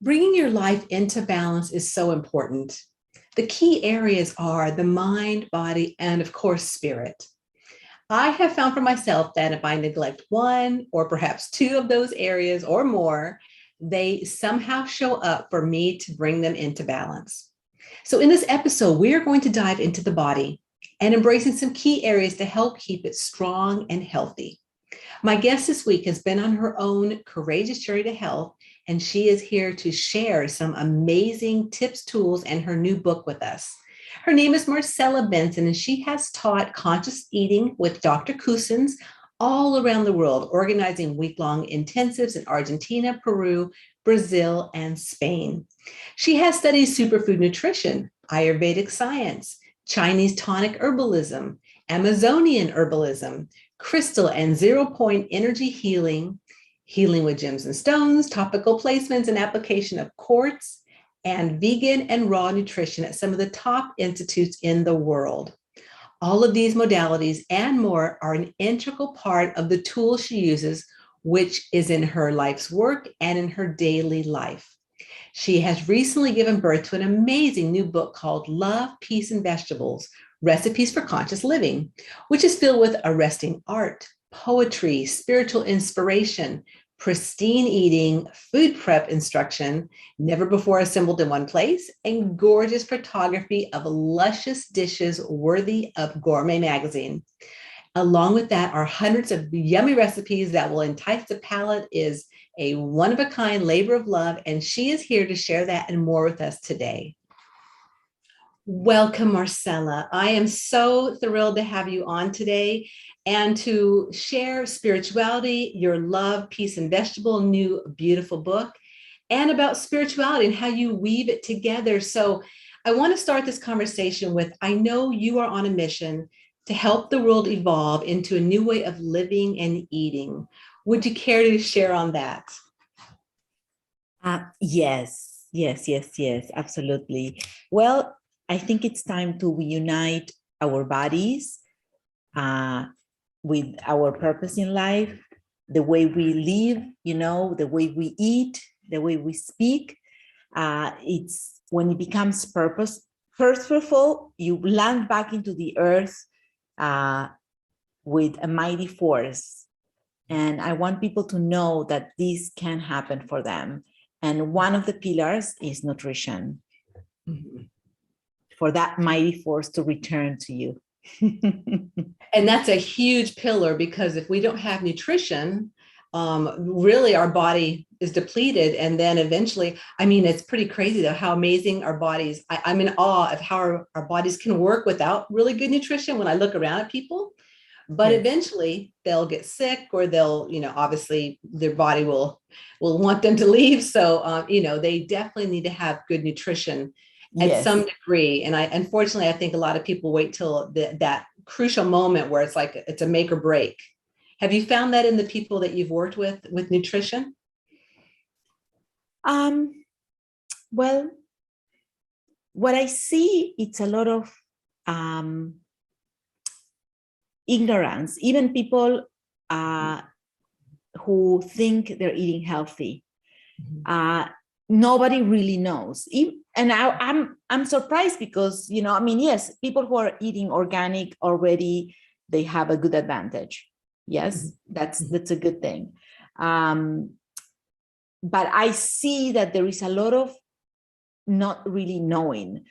Bringing your life into balance is so important. The key areas are the mind, body, and of course, spirit. I have found for myself that if I neglect one or perhaps two of those areas or more, they somehow show up for me to bring them into balance. So, in this episode, we are going to dive into the body and embracing some key areas to help keep it strong and healthy. My guest this week has been on her own courageous journey to health, and she is here to share some amazing tips, tools, and her new book with us. Her name is Marcela Benson, and she has taught conscious eating with Dr. Cousins all around the world, organizing week-long intensives in Argentina, Peru, Brazil, and Spain. She has studied superfood nutrition, Ayurvedic science, Chinese tonic herbalism, Amazonian herbalism, crystal and zero-point energy healing, healing with gems and stones, topical placements and application of quartz, and vegan and raw nutrition at some of the top institutes in the world. All of these modalities and more are an integral part of the tools she uses, which is in her life's work and in her daily life. She has recently given birth to an amazing new book called Love, Peace, and Vegetables, Recipes for Conscious Living, which is filled with arresting art, poetry, spiritual inspiration, pristine eating, food prep instruction, never before assembled in one place, and gorgeous photography of luscious dishes worthy of Gourmet magazine. Along with that are hundreds of yummy recipes that will entice the palate. Is a one-of-a-kind labor of love, and she is here to share that and more with us today. Welcome, Marcela. I am so thrilled to have you on today and to share spirituality, your Love, Peace, and Vegetable, new beautiful book, and about spirituality and how you weave it together. So I want to start this conversation with, I know you are on a mission to help the world evolve into a new way of living and eating. Would you care to share on that? Yes, absolutely. Well, I think it's time to reunite our bodies with our purpose in life, the way we live, the way we eat, the way we speak. It's when it becomes purposeful, you land back into the earth with a mighty force. And I want people to know that this can happen for them. And one of the pillars is nutrition. Mm-hmm. For that mighty force to return to you. And that's a huge pillar, because if we don't have nutrition, really our body is depleted. And then eventually, it's pretty crazy though, how amazing our bodies, I'm in awe of how our bodies can work without really good nutrition when I look around at people. But yes, eventually they'll get sick, or they'll, obviously their body will want them to leave. So, they definitely need to have good nutrition at some degree. And unfortunately, I think a lot of people wait till that crucial moment where it's like, it's a make or break. Have you found that in the people that you've worked with nutrition? Well, what I see, it's a lot of ignorance, even people who think they're eating healthy. Nobody really knows. And I'm surprised because, yes, people who are eating organic already, they have a good advantage. Yes, that's a good thing. But I see that there is a lot of not really knowing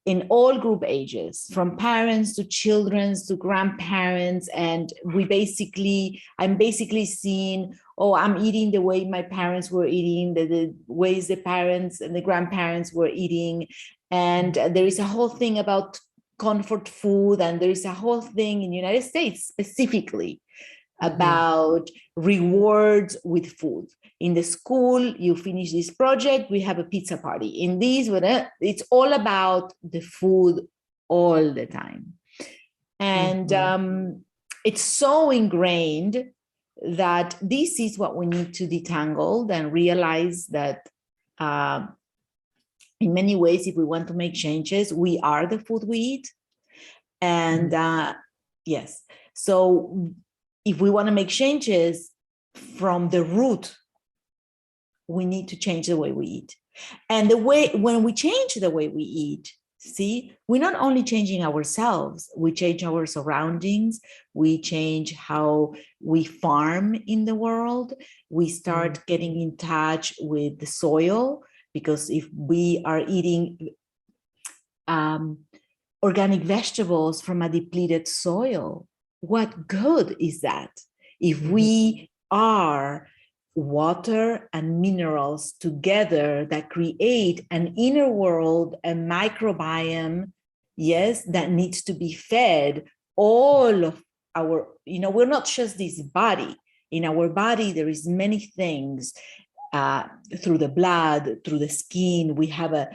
in all group ages, from parents to children to grandparents. And I'm basically seeing, I'm eating the way my parents were eating, the ways the parents and the grandparents were eating. And there is a whole thing about comfort food. And there is a whole thing in the United States specifically about rewards with food. In the school, you finish this project, we have a pizza party. In this, it's all about the food all the time. And it's so ingrained that this is what we need to detangle and realize that in many ways, if we want to make changes, we are the food we eat. And yes, so if we want to make changes from the root we need to change the way we eat. And the way, when we change the way we eat, see, we're not only changing ourselves, we change our surroundings, we change how we farm in the world, we start getting in touch with the soil, because if we are eating organic vegetables from a depleted soil, what good is that? If we are water and minerals together that create an inner world, a microbiome, yes, that needs to be fed all of our, we're not just this body. In our body, there is many things, through the blood, through the skin. We have a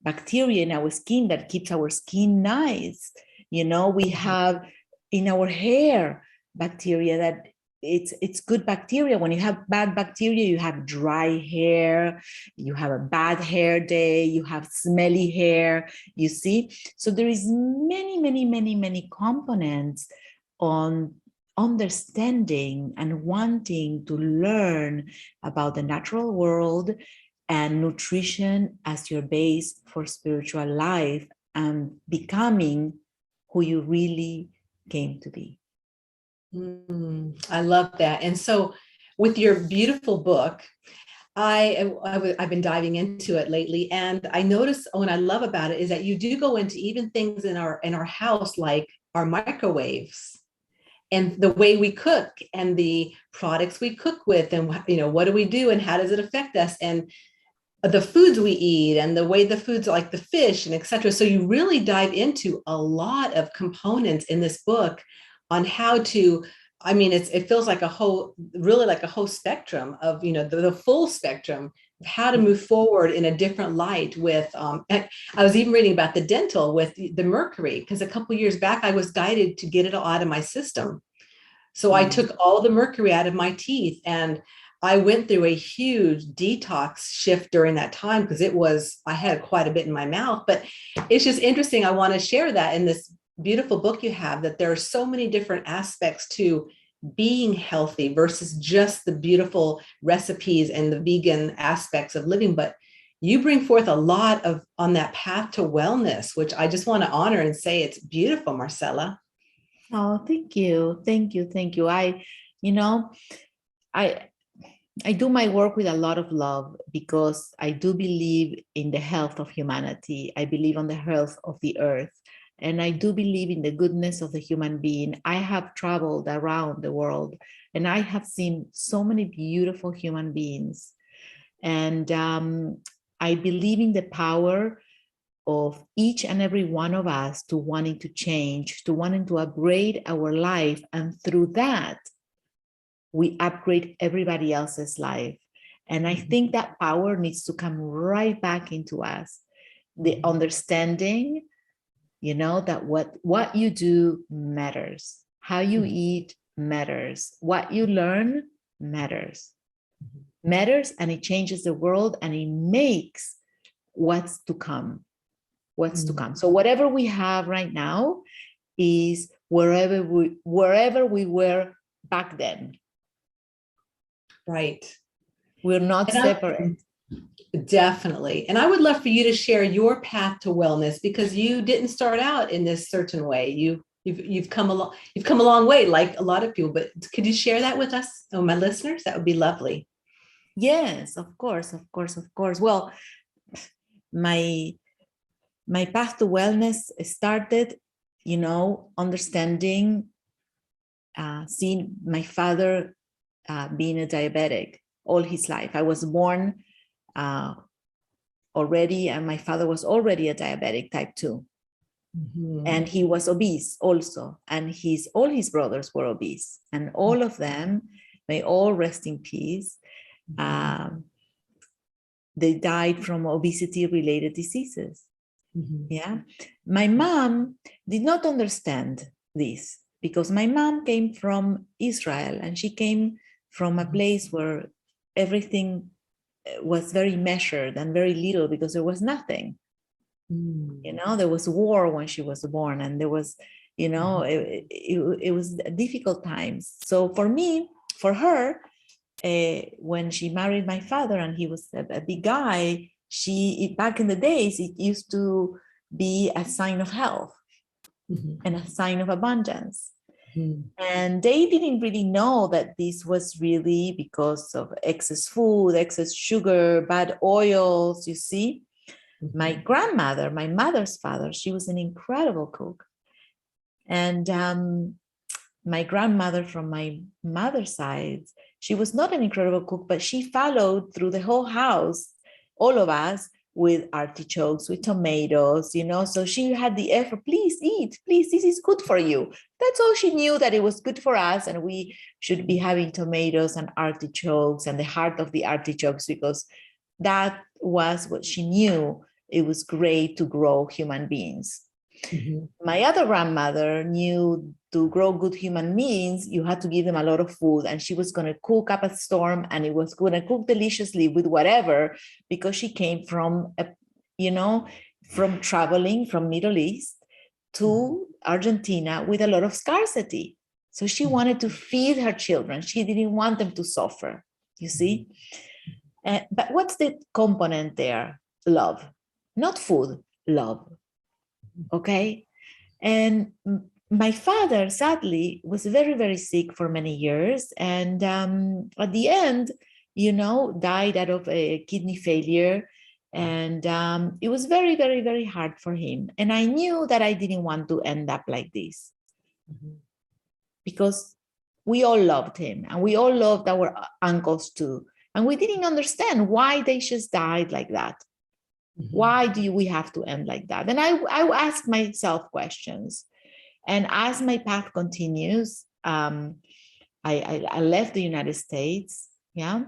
bacteria in our skin that keeps our skin nice. We have in our hair bacteria that it's good bacteria. When you have bad bacteria, you have dry hair, you have a bad hair day, you have smelly hair, you see? So there is many components on understanding and wanting to learn about the natural world and nutrition as your base for spiritual life and becoming who you really came to be. I love that. And so with your beautiful book, I've been diving into it lately, and I notice what I love about it is that you do go into even things in our house, like our microwaves and the way we cook and the products we cook with, and what do we do and how does it affect us, and the foods we eat and the way the foods, like the fish and etc. So you really dive into a lot of components in this book on how to, it feels like really like a whole spectrum of, the full spectrum of how to move forward in a different light with, I was even reading about the dental with the mercury, because a couple of years back, I was guided to get it all out of my system. So I took all the mercury out of my teeth, and I went through a huge detox shift during that time, because I had quite a bit in my mouth. But it's just interesting. I want to share that in this beautiful book you have, that there are so many different aspects to being healthy versus just the beautiful recipes and the vegan aspects of living. But you bring forth a lot on that path to wellness, which I just want to honor and say it's beautiful, Marcela. Oh, thank you. I do my work with a lot of love, because I do believe in the health of humanity. I believe on the health of the earth. And I do believe in the goodness of the human being. I have traveled around the world, and I have seen so many beautiful human beings. And I believe in the power of each and every one of us to wanting to change, to wanting to upgrade our life. And through that, we upgrade everybody else's life. And I think that power needs to come right back into us. The understanding, that what you do matters. How you eat matters. What you learn matters. And it changes the world, and it makes what's to come. So whatever we have right now is wherever we were back then. Right. We're not separate. Definitely. And I would love for you to share your path to wellness, because you didn't start out in this certain way. You've come a long way, like a lot of people. But could you share that with us, my listeners? That would be lovely. Yes, of course. Well, my path to wellness started, understanding, seeing my father being a diabetic all his life. I was born already, and my father was already a diabetic type 2. And he was obese also, and all his brothers were obese, and all of them, may all rest in peace, they died from obesity related diseases. Yeah. My mom did not understand this, because my mom came from Israel, and she came from a place where everything was very measured and very little, because there was nothing. There was war when she was born, and there was, it was difficult times. So for her, when she married my father, and he was a big guy, back in the days, it used to be a sign of health and a sign of abundance. And they didn't really know that this was really because of excess food, excess sugar, bad oils, you see. My grandmother, my mother's father, she was an incredible cook. And my grandmother from my mother's side, she was not an incredible cook, but she followed through the whole house, all of us, with artichokes, with tomatoes, you know. So she had the effort, please eat, please, this is good for you. That's all she knew, that it was good for us, and we should be having tomatoes and artichokes and the heart of the artichokes, because that was what she knew. It was great to grow human beings. My other grandmother knew to grow good human beings, you had to give them a lot of food, and she was going to cook up a storm, and it was going to cook deliciously with whatever, because she came from, from traveling from Middle East to Argentina with a lot of scarcity. So she wanted to feed her children. She didn't want them to suffer, you see. But what's the component there? Love, not food, love. Okay. And my father, sadly, was very, very sick for many years. And at the end, died out of a kidney failure. And it was very, very, very hard for him. And I knew that I didn't want to end up like this, because we all loved him, and we all loved our uncles too. And we didn't understand why they just died like that. Why do we have to end like that? And I ask myself questions. And as my path continues, I left the United States, and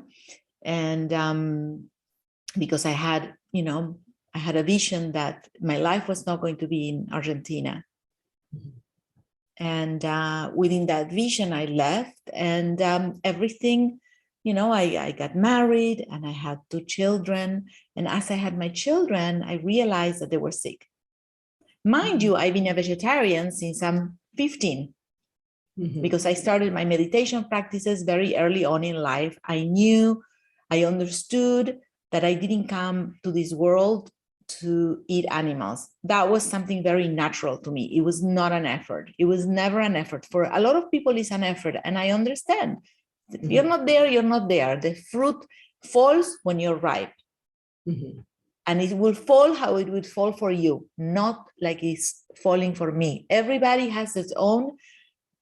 because I had a vision that my life was not going to be in Argentina. And within that vision, I left, and everything, I got married, and I had 2 children. And as I had my children, I realized that they were sick. Mind you, I've been a vegetarian since I'm 15, because I started my meditation practices very early on in life. I understood that I didn't come to this world to eat animals. That was something very natural to me. It was not an effort. It was never an effort. For a lot of people, it's an effort. And I understand. You're not there, you're not there. The fruit falls when you're ripe. And it will fall how it would fall for you, not like it's falling for me. Everybody has its own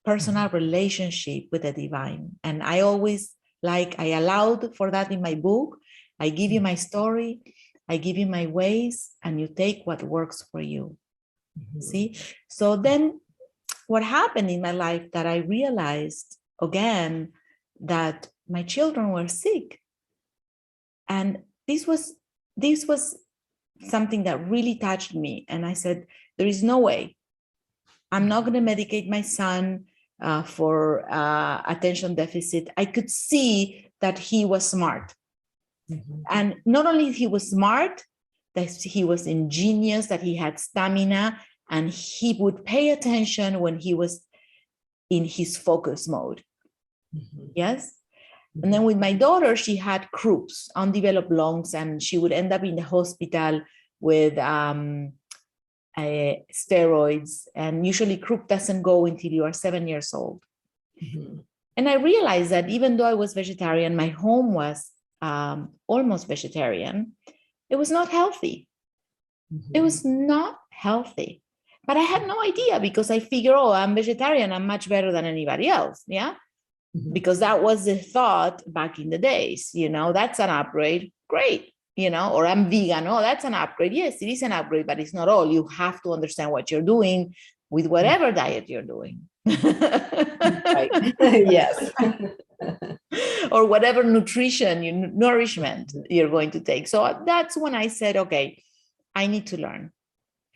personal relationship with the divine. And I always I allowed for that in my book. I give you my story, I give you my ways, and you take what works for you. See? So then what happened in my life, that I realized again that my children were sick. And this was something that really touched me. And I said, there is no way. I'm not going to medicate my son for attention deficit. I could see that he was smart. And not only he was smart, that he was ingenious, that he had stamina, and he would pay attention when he was in his focus mode. Yes. And then with my daughter, she had croups, undeveloped lungs, and she would end up in the hospital with steroids. And usually croup doesn't go until you are 7 years old. And I realized that even though I was vegetarian, my home was almost vegetarian. It was not healthy. It was not healthy. But I had no idea, because I figure, I'm vegetarian, I'm much better than anybody else. Yeah. Because that was the thought back in the days, that's an upgrade. Great. Or I'm vegan. Oh, that's an upgrade. Yes, it is an upgrade, but it's not all. You have to understand what you're doing with whatever diet you're doing. Yes. Or whatever nourishment you're going to take. So that's when I said, okay, I need to learn.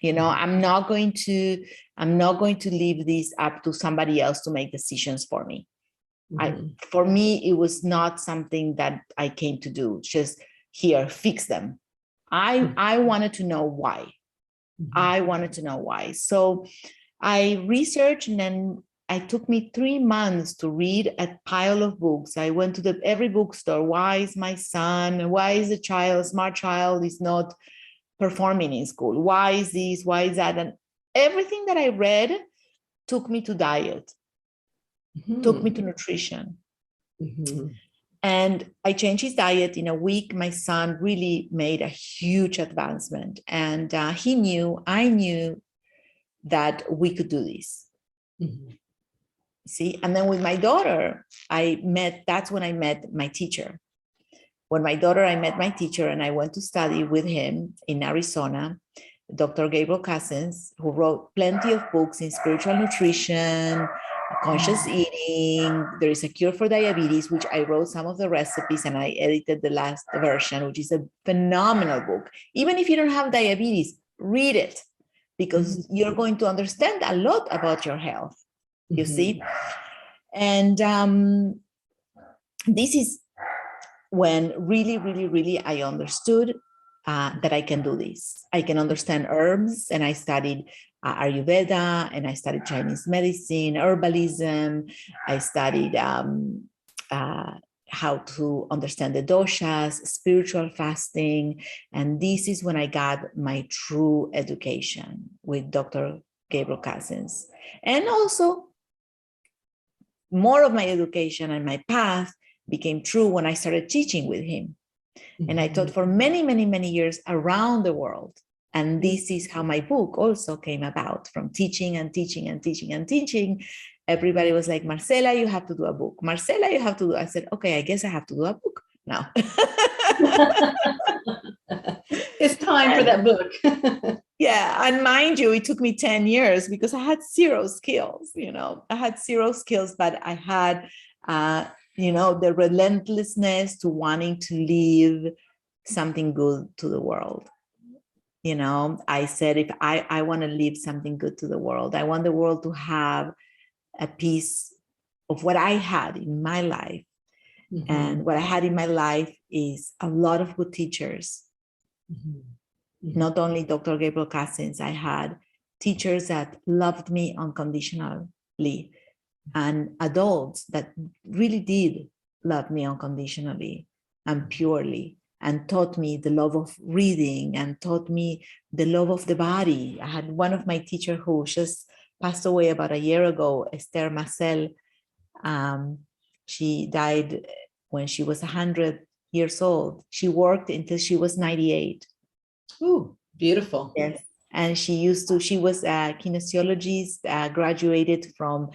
I'm not going to leave this up to somebody else to make decisions for me. For me, it was not something that I came to do. Just here, fix them. I wanted to know why. I wanted to know why. So I researched, and then it took me 3 months to read a pile of books. I went to every bookstore. Why is my son, why is the smart child is not performing in school? Why is this, why is that? And everything that I read took me to diet, took me to nutrition. And I changed his diet in a week. My son really made a huge advancement. And I knew that we could do this. See, and then with my daughter, that's when I met my teacher. When my daughter, I met my teacher and I went to study with him in Arizona, Dr. Gabriel Cousins, who wrote plenty of books in spiritual nutrition, conscious eating. There is a cure for diabetes, which I wrote some of the recipes and I edited the last version, which is a phenomenal book. Even if you don't have diabetes, read it because you're going to understand a lot about your health, you see? And this is when really I understood that I can do this. I can understand herbs, and I studied Ayurveda, and I studied Chinese medicine, herbalism. I studied how to understand the doshas, spiritual fasting. And this is when I got my true education with Dr. Gabriel Cousins. And also more of my education and my path became true when I started teaching with him. And I taught for many years around the world. And this is how my book also came about, from teaching and teaching and teaching and teaching. Everybody was like, Marcela, you have to do a book. Marcela, you have to do. I said, okay, I guess I have to do a book now. It's time for that book. Yeah. And mind you, it took me 10 years because I had zero skills, I had zero skills, but I had, the relentlessness to wanting to leave something good to the world. I said, if I want to leave something good to the world, I want the world to have a piece of what I had in my life. And what I had in my life is a lot of good teachers. Not only Dr. Gabriel Cousins, I had teachers that loved me unconditionally and adults that really did love me unconditionally and purely, and taught me the love of reading and taught me the love of the body. I had one of my teachers who just passed away about a year ago, Esther Marcel. She died when she was 100 years old. She worked until she was 98. Ooh, beautiful. Yes. And she was a kinesiologist, graduated from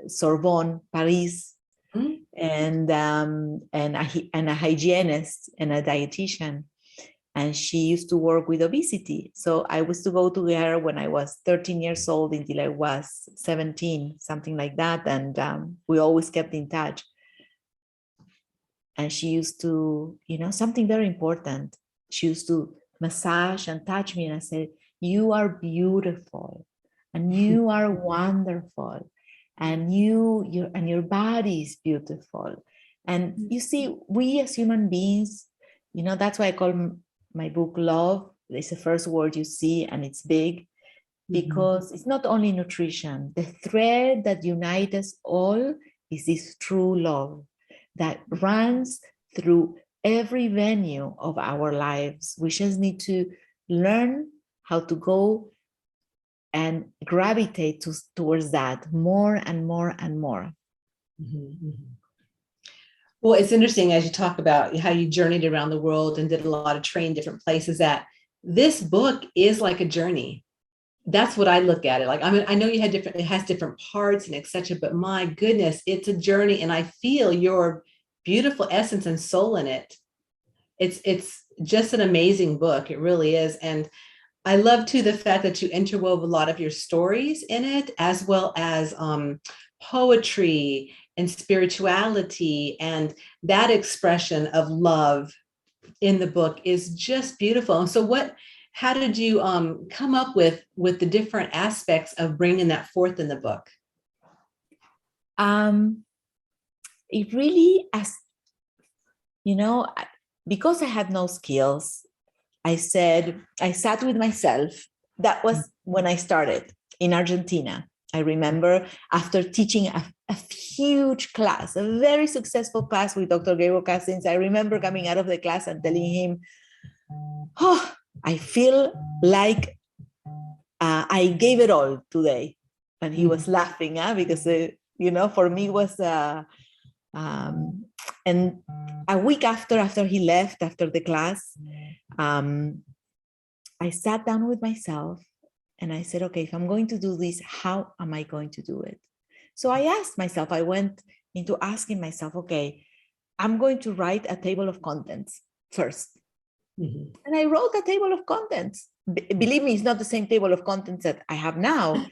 Sorbonne, Paris, and a hygienist and a dietitian. And she used to work with obesity. So I was to go to her when I was 13 years old until I was 17, something like that. And we always kept in touch. And she used to, something very important. She used to massage and touch me, and I said, you are beautiful and you are wonderful and your body is beautiful. And you see, we as human beings, that's why I call my book Love. It's the first word you see, and it's big because it's not only nutrition. The thread that unites us all is this true love that runs through every venue of our lives. We just need to learn how to go and gravitate towards that more and more and more. Well, it's interesting as you talk about how you journeyed around the world and did a lot of training in different places, that this book is like a journey. That's what I look at it like. I mean, I know it has different parts and etc., but my goodness, it's a journey, and I feel your beautiful essence and soul in it. It's just an amazing book. It really is. And I love too the fact that you interwove a lot of your stories in it, as well as poetry and spirituality, and that expression of love in the book is just beautiful. And so how did you come up with the different aspects of bringing that forth in the book? It really, because I had no skills, I sat with myself. That was when I started in Argentina. I remember after teaching a huge class, a very successful class with Dr. Gabriel Cousins, I remember coming out of the class and telling him, oh, I feel like I gave it all today. And he was laughing, because, for me was, and a week after he left, after the class, I sat down with myself and I said, okay, if I'm going to do this, how am I going to do it? So I asked myself, I went into asking myself, okay, I'm going to write a table of contents first. And I wrote a table of contents. Believe me, it's not the same table of contents that I have now.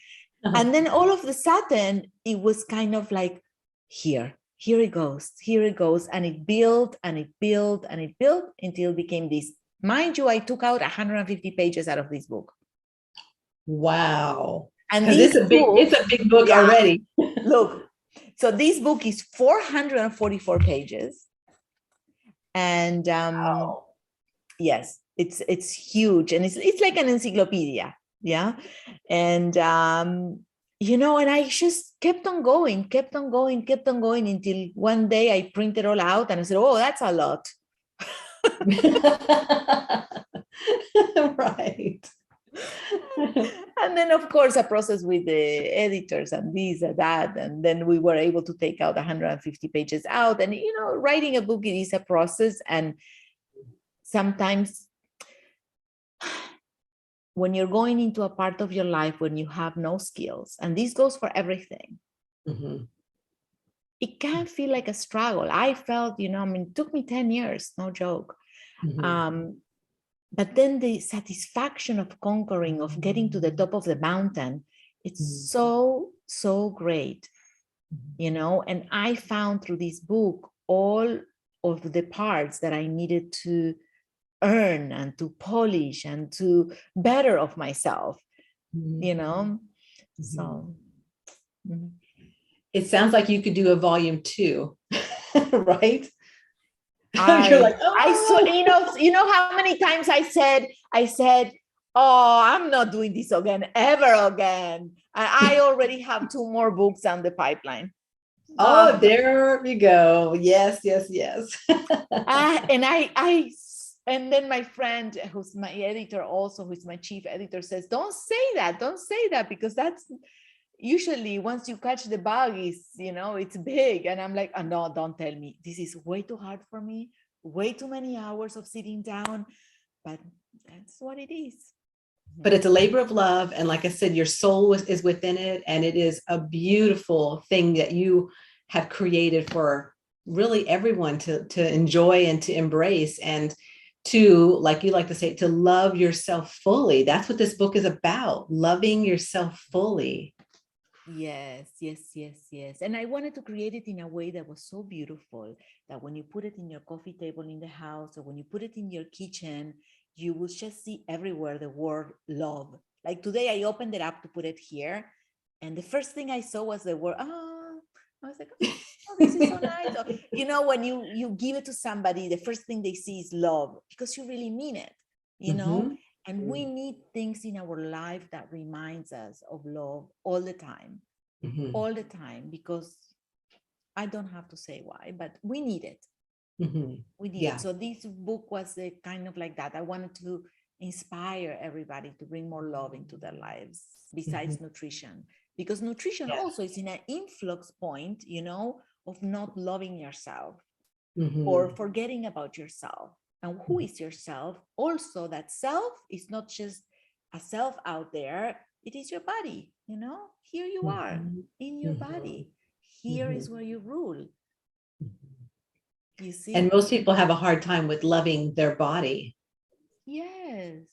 And then all of a sudden, it was kind of like, here it goes. And it built and it built and it built until it became this. Mind you, I took out 150 pages out of this book. Wow. And it's a big book already. Look, so this book is 444 pages. And wow. Yes, it's huge. And it's like an encyclopedia. Yeah. And and I just kept on going until one day I printed all out and I said, oh, that's a lot. Right. And then, of course, a process with the editors and this and that. And then we were able to take out 150 pages out. And, writing a book, it is a process. And sometimes when you're going into a part of your life when you have no skills, and this goes for everything, it can feel like a struggle. I felt, it took me 10 years, no joke. But then the satisfaction of conquering, of getting to the top of the mountain, it's so, so great, and I found through this book all of the parts that I needed to earn and to polish and to better of myself, so. It sounds like you could do a volume 2, right? You're like, oh. I saw, you know how many times I said, oh, I'm not doing this again, ever again. And I already have 2 more books on the pipeline. Oh, there we go. Yes. And then my friend, who's my editor also, who's my chief editor, says, don't say that, because that's usually once you catch the bug, it's big. And I'm like, oh, no, don't tell me. This is way too hard for me, way too many hours of sitting down, but that's what it is. But it's a labor of love. And like I said, your soul is within it. And it is a beautiful thing that you have created for really everyone to enjoy and to embrace, and to, like you like to say, to love yourself fully. That's what this book is about, loving yourself fully. Yes. And I wanted to create it in a way that was so beautiful that when you put it in your coffee table in the house, or when you put it in your kitchen, you will just see everywhere the word love. Like today, I opened it up to put it here, and the first thing I saw was the word, I was like, oh, this is so nice. Or, when you give it to somebody, the first thing they see is love, because you really mean it, And we need things in our life that reminds us of love all the time, because I don't have to say why, but we need it. We need it. So this book was kind of like that. I wanted to inspire everybody to bring more love into their lives besides nutrition, because nutrition also is in an influx point, of not loving yourself or forgetting about yourself. And who is yourself? Also, that self is not just a self out there. It is your body, Here you are in your body. Here is where you rule. You see? And most people have a hard time with loving their body. Yes.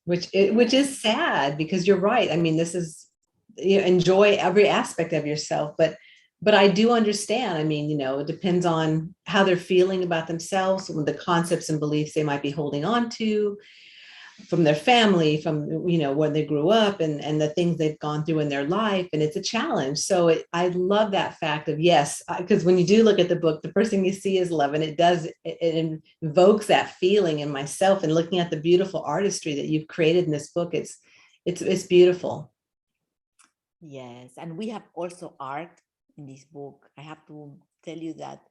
Which is sad, because you're right. I mean, this is, enjoy every aspect of yourself, but I do understand. I mean, it depends on how they're feeling about themselves, the concepts and beliefs they might be holding on to from their family, from, when they grew up, and the things they've gone through in their life. And it's a challenge. So I love that fact of, yes, because when you do look at the book, the first thing you see is love. And it invokes that feeling in myself, and looking at the beautiful artistry that you've created in this book. It's beautiful. Yes, and we have also art in this book. I have to tell you that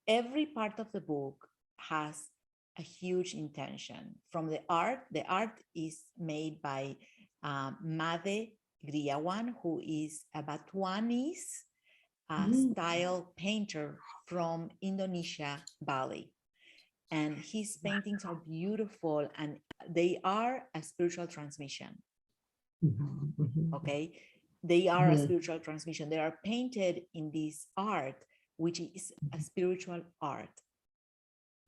every part of the book has a huge intention. From the art is made by Made Griawan, who is a Batuanese style painter from Indonesia, Bali. And his paintings are beautiful and they are a spiritual transmission. Okay, they are a spiritual transmission. They are painted in this art, which is a spiritual art.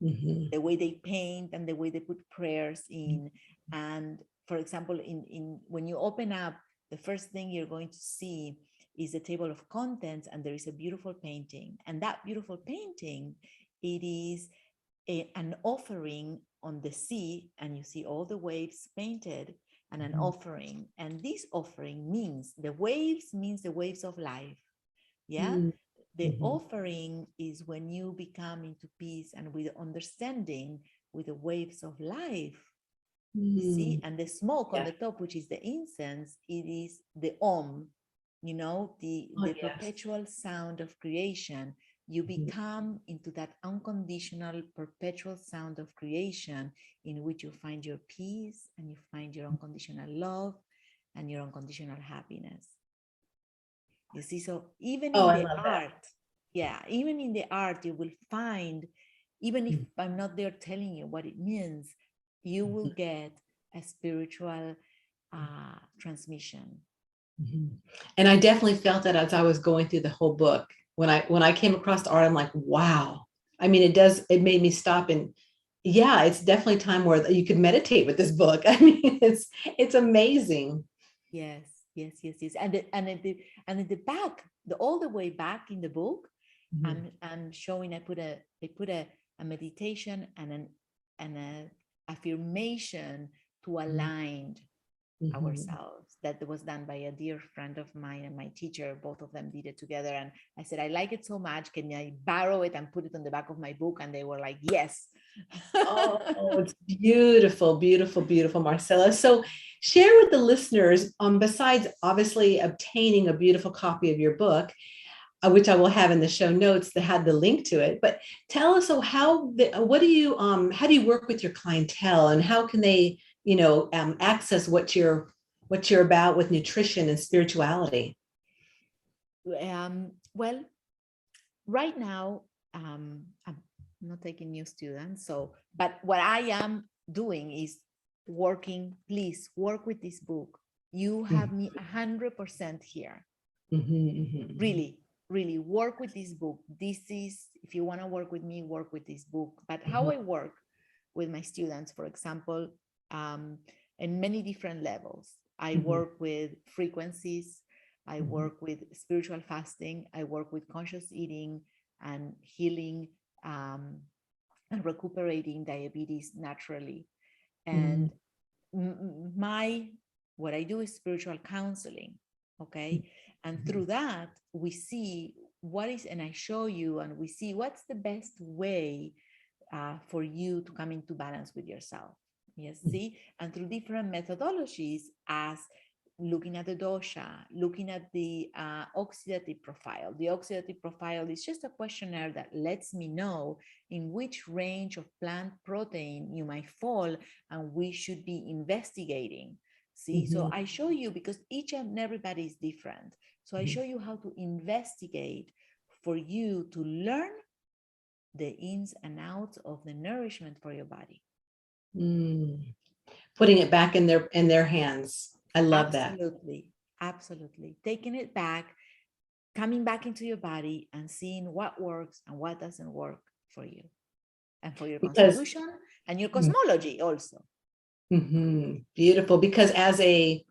The way they paint and the way they put prayers in. And for example, in when you open up, the first thing you're going to see is a table of contents, and there is a beautiful painting. And that beautiful painting, it is an offering on the sea, and you see all the waves painted, and an offering. And this offering means the waves of life. Yeah. The offering is when you become into peace and with understanding with the waves of life. You see, and the smoke on the top, which is the incense, it is the Om, the perpetual sound of creation. You become into that unconditional, perpetual sound of creation in which you find your peace and you find your unconditional love and your unconditional happiness. You see, so even in the art, even in the art, you will find, even if I'm not there telling you what it means, you will get a spiritual transmission. And I definitely felt that as I was going through the whole book. When I came across the art, I'm like, wow. I mean, it made me stop, and it's definitely time where you could meditate with this book. I mean, it's amazing. Yes. And at the back, all the way back in the book, I'm showing. I put a meditation and an affirmation to align ourselves. That was done by a dear friend of mine and my teacher. Both of them did it together, and I said, I like it so much, can I borrow it and put it on the back of my book? And they were like, yes. Oh, it's beautiful, beautiful, beautiful, Marcela. So share with the listeners, besides obviously obtaining a beautiful copy of your book, which I will have in the show notes that had the link to it, but tell us, so how do you work with your clientele, and how can they access what you're about with nutrition and spirituality? Well, right now, I'm not taking new students. But what I am doing is please work with this book. You have me 100% here. Really, really work with this book. This is, if you want to work with me, work with this book. But how I work with my students, for example, in many different levels. I work with frequencies. I work with spiritual fasting. I work with conscious eating and healing and recuperating diabetes naturally. And what I do is spiritual counseling. Okay. And through that, we see and I show you, and we see what's the best way for you to come into balance with yourself. Yes, see? And through different methodologies, as looking at the dosha, looking at the oxidative profile. The oxidative profile is just a questionnaire that lets me know in which range of plant protein you might fall, and we should be investigating. See, so I show you, because each and everybody is different. So I show you how to investigate for you to learn the ins and outs of the nourishment for your body. Putting it back in their hands. I love that. Absolutely. Taking it back, coming back into your body and seeing what works and what doesn't work for you and for your constitution and your cosmology also. Beautiful. Because as a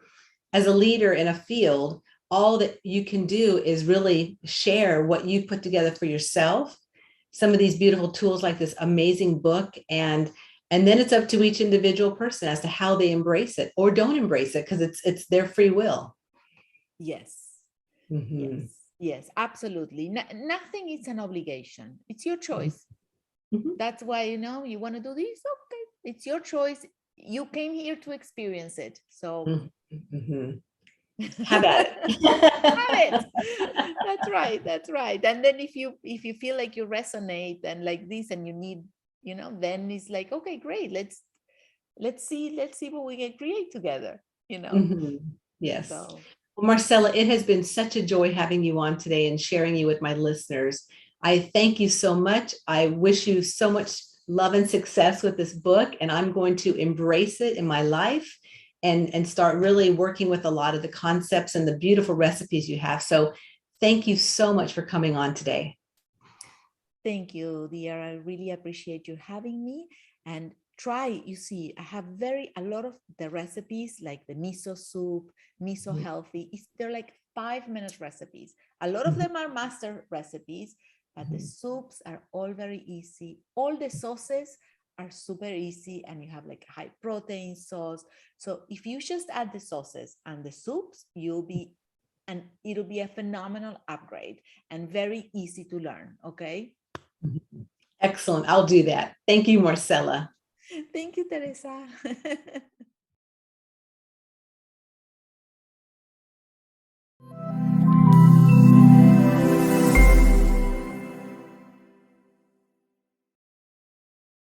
leader in a field, all that you can do is really share what you put together for yourself, some of these beautiful tools like this amazing book, and then it's up to each individual person as to how they embrace it or don't embrace it, because it's their free will. Yes. Yes, absolutely. Nothing is an obligation. It's your choice. That's why, you want to do this. Okay, it's your choice. You came here to experience it. So Have at Have it. it. That's right. That's right. And then if you feel like you resonate and like this and you need, then it's like, okay, great. Let's see what we can create together. Mhm. Yes. So Well, Marcela, it has been such a joy having you on today and sharing you with my listeners. I thank you so much. I wish you so much love and success with this book, and I'm going to embrace it in my life and start really working with a lot of the concepts and the beautiful recipes you have. So thank you so much for coming on today. thank you, dear. I really appreciate you having me. And try, you see, I have a lot of the recipes, like the miso soup, miso Mhm. healthy. They're like 5 minute recipes. A lot of Mhm. them are master recipes, but the Mhm. soups are all very easy. All the sauces are super easy, and you have like high protein sauce. So if you just add the sauces and the soups, it'll be a phenomenal upgrade and very easy to learn. Okay. Excellent. I'll do that. Thank you, Marcela. Thank you, Teresa.